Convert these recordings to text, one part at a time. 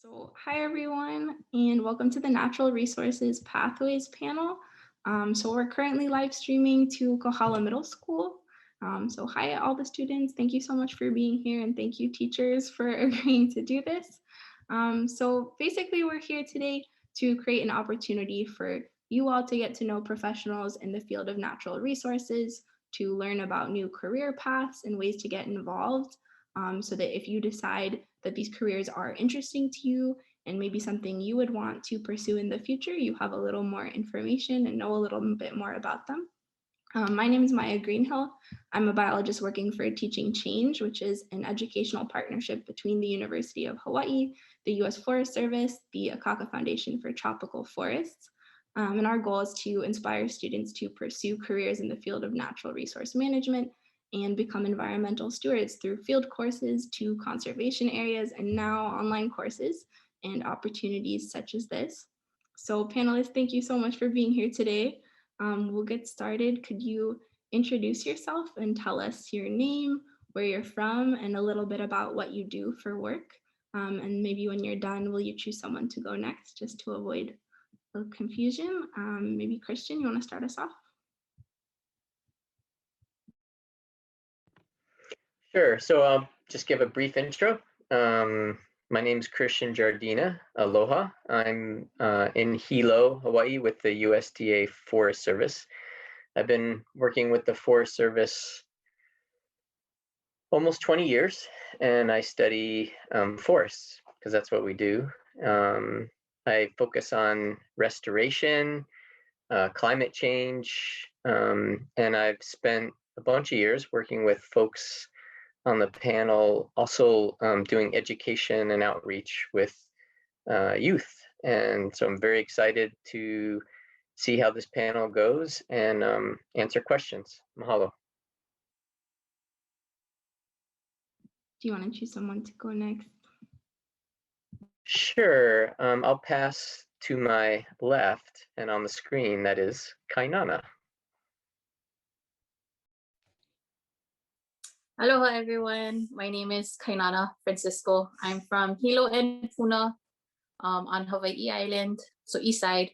Hi everyone, and welcome to the Natural Resources Pathways panel. We're currently live streaming to Kohala Middle School. Hi all the students, thank you so much for being here, and thank you teachers for agreeing to do this. Basically we're here today to create an opportunity for you all to get to know professionals in the field of natural resources, to learn about new career paths and ways to get involved, so that if you decide that these careers are interesting to you and maybe something you would want to pursue in the future, you have a little more information and know a little bit more about them. My name is Maya Greenhill. I'm a biologist working for Teaching Change, which is an educational partnership between the University of Hawaii, the U.S. Forest Service, the Akaka Foundation for Tropical Forests. And our goal is to inspire students to pursue careers in the field of natural resource management and become environmental stewards through field courses to conservation areas and now online courses and opportunities such as this. So panelists, thank you so much for being here today. We'll get started. Could you introduce yourself and tell us your name, where you're from, and a little bit about what you do for work? And maybe when you're done, will you choose someone to go next just to avoid the confusion? Maybe Christian, you want to start us off? Sure. So I'll just give a brief intro. My name is Christian Jardina. Aloha. I'm in Hilo, Hawaii with the USDA Forest Service. I've been working with the Forest Service almost 20 years, and I study forests because that's what we do. I focus on restoration, climate change, and I've spent a bunch of years working with folks on the panel, also doing education and outreach with youth. And so I'm very excited to see how this panel goes and answer questions. Mahalo. Do you want to choose someone to go next? Sure. I'll pass to my left, and on the screen, that is Kainana. Aloha everyone, my name is Kainana Francisco. I'm from Hilo and Puna on Hawaii Island, so east side.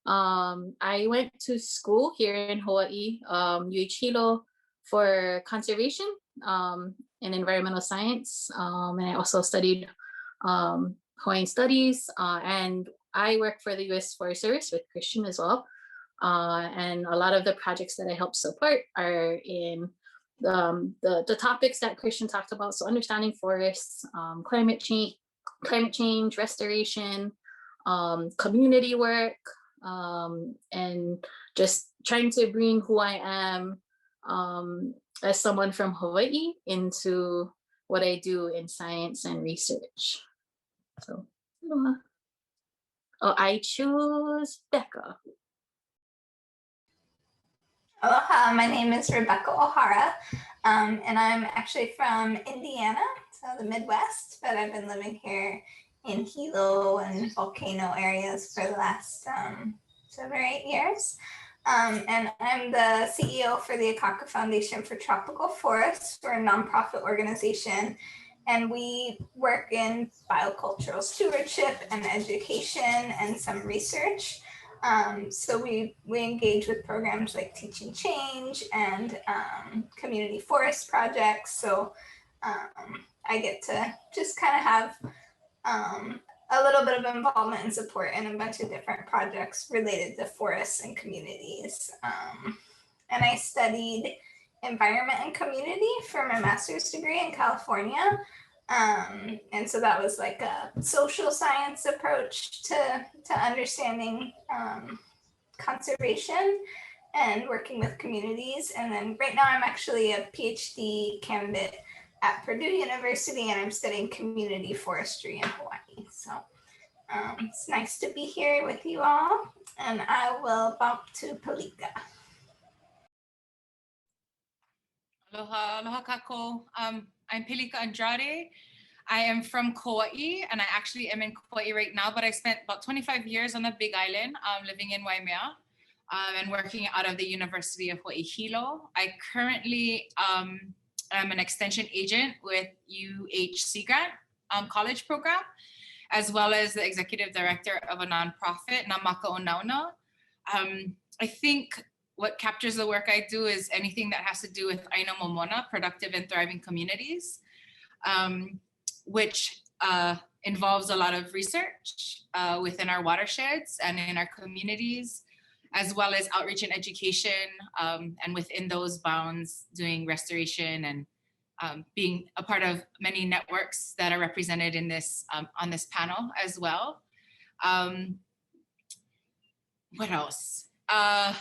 I went to school here in Hawaii, UH Hilo, for conservation and environmental science. And I also studied Hawaiian studies, and I work for the US Forest Service with Christian as well. And a lot of the projects that I help support are in the topics that Christian talked about. So understanding forests, climate change, restoration, community work, and just trying to bring who I am as someone from Hawaii into what I do in science and research. So, I choose Becca. Aloha, my name is Rebecca O'Hara, and I'm actually from Indiana, so the Midwest, but I've been living here in Hilo and Volcano areas for the last 7 or 8 years. And I'm the CEO for the Akaka Foundation for Tropical Forests. We're a nonprofit organization, and we work in biocultural stewardship and education and some research. So we engage with programs like Teaching Change and community forest projects. So I get to just kind of have a little bit of involvement and support in a bunch of different projects related to forests and communities. And I studied environment and community for my master's degree in California. And so that was like a social science approach to understanding conservation and working with communities. And then right now I'm actually a PhD candidate at Purdue University, and I'm studying community forestry in Hawaii. So it's nice to be here with you all, and I will bump to Palika. Aloha, aloha kako. I'm Pelika Andrade. I am from Kauai, and I actually am in Kauai right now, but I spent about 25 years on the Big Island, living in Waimea, and working out of the University of Hawaii Hilo. I currently am an extension agent with UH Sea Grant college program, as well as the executive director of a nonprofit, Namaka Onauna. I think what captures the work I do is anything that has to do with Aina Momona, productive and thriving communities, which involves a lot of research within our watersheds and in our communities, as well as outreach and education, and within those bounds, doing restoration and being a part of many networks that are represented in this on this panel as well. What else? I've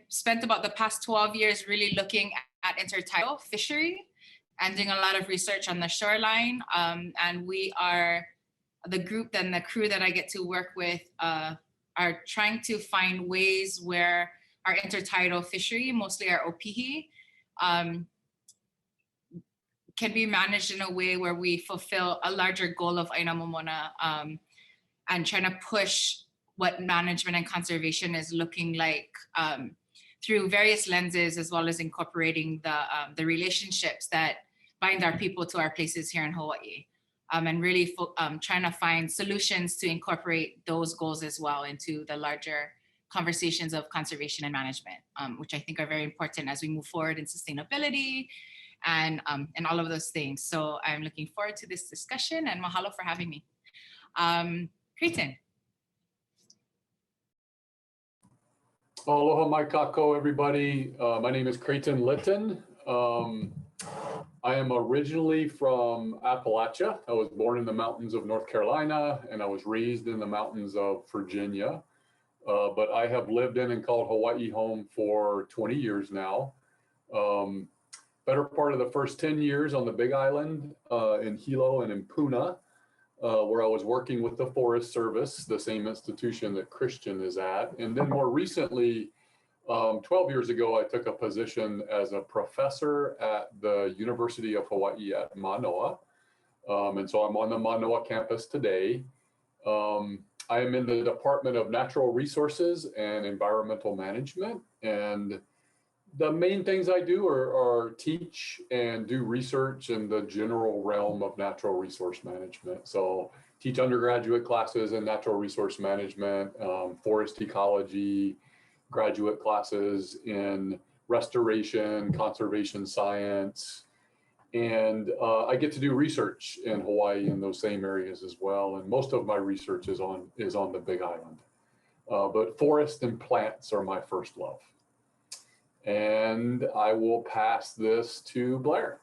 spent about the past 12 years really looking at intertidal fishery and doing a lot of research on the shoreline. And we are, the group and the crew that I get to work with are trying to find ways where our intertidal fishery, mostly our opihi, can be managed in a way where we fulfill a larger goal of Aina Momona, and trying to push what management and conservation is looking like through various lenses, as well as incorporating the relationships that bind our people to our places here in Hawaii, and really trying to find solutions to incorporate those goals as well into the larger conversations of conservation and management, which I think are very important as we move forward in sustainability and all of those things. So I'm looking forward to this discussion, and mahalo for having me. Creighton. Aloha mai kako, everybody. My name is Creighton Litton. I am originally from Appalachia. I was born in the mountains of North Carolina, and I was raised in the mountains of Virginia. But I have lived in and called Hawaii home for 20 years now. Better part of the first 10 years on the Big Island in Hilo and in Puna, where I was working with the Forest Service, the same institution that Christian is at. And then more recently, 12 years ago, I took a position as a professor at the University of Hawaii at Manoa. And so I'm on the Manoa campus today. I am in the Department of Natural Resources and Environmental Management. And the main things I do are teach and do research in the general realm of natural resource management. So teach undergraduate classes in natural resource management, forest ecology, graduate classes in restoration, conservation science, and I get to do research in Hawaii in those same areas as well. And most of my research is on the Big Island. But forest and plants are my first love. And I will pass this to Blair.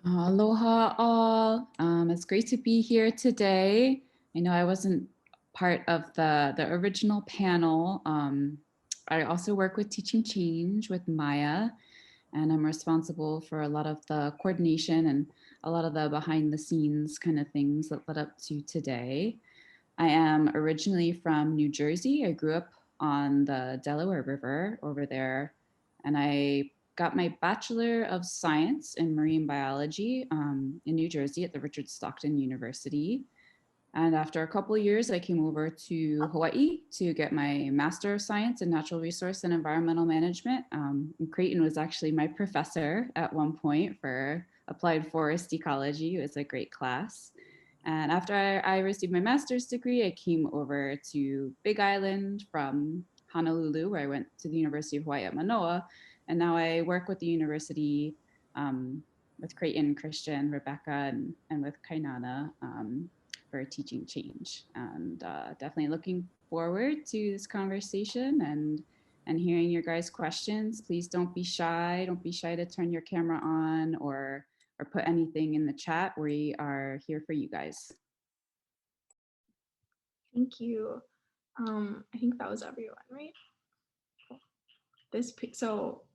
Aloha all. It's great to be here today. I know I wasn't part of the original panel. I also work with Teaching Change with Maya, and I'm responsible for a lot of the coordination and a lot of the behind the scenes kind of things that led up to today. I am originally from New Jersey. I grew up on the Delaware River over there, and I got my Bachelor of Science in Marine Biology in New Jersey at the Richard Stockton University. And after a couple of years, I came over to Hawaii to get my Master of Science in Natural Resource and Environmental Management. Creighton was actually my professor at one point for applied forest ecology. It was a great class. And after I received my master's degree, I came over to Big Island from Honolulu, where I went to the University of Hawaii at Manoa. And now I work with the university with Creighton, Christian, Rebecca, and with Kainana for Teaching Change. And definitely looking forward to this conversation and hearing your guys' questions. Please don't be shy. Don't be shy to turn your camera on or put anything in the chat. We are here for you guys. Thank you. I think that was everyone, right? Cool.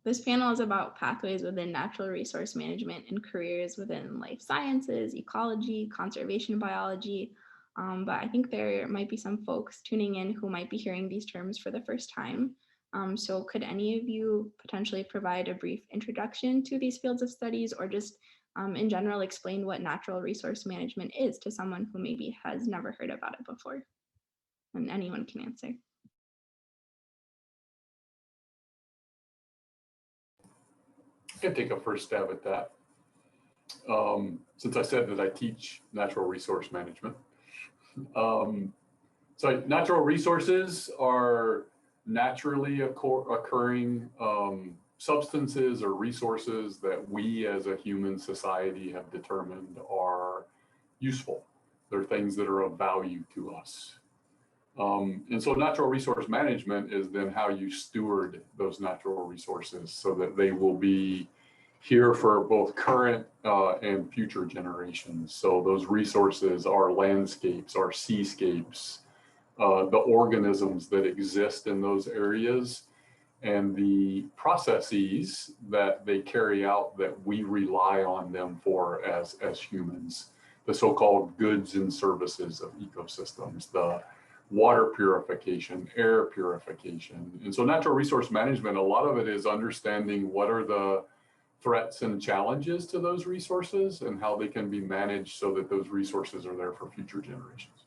This panel is about pathways within natural resource management and careers within life sciences, ecology, conservation biology. But I think there might be some folks tuning in who might be hearing these terms for the first time. So could any of you potentially provide a brief introduction to these fields of studies, or just in general explain what natural resource management is to someone who maybe has never heard about it before? And anyone can answer. I can take a first stab at that. since I said that I teach natural resource management. So natural resources are naturally occurring substances or resources that we as a human society have determined are useful. They're things that are of value to us. And so natural resource management is then how you steward those natural resources so that they will be here for both current and future generations. So those resources are landscapes, are seascapes, the organisms that exist in those areas, and the processes that they carry out that we rely on them for as humans, the so-called goods and services of ecosystems, the water purification, air purification. And so natural resource management, a lot of it is understanding what are the threats and challenges to those resources and how they can be managed so that those resources are there for future generations.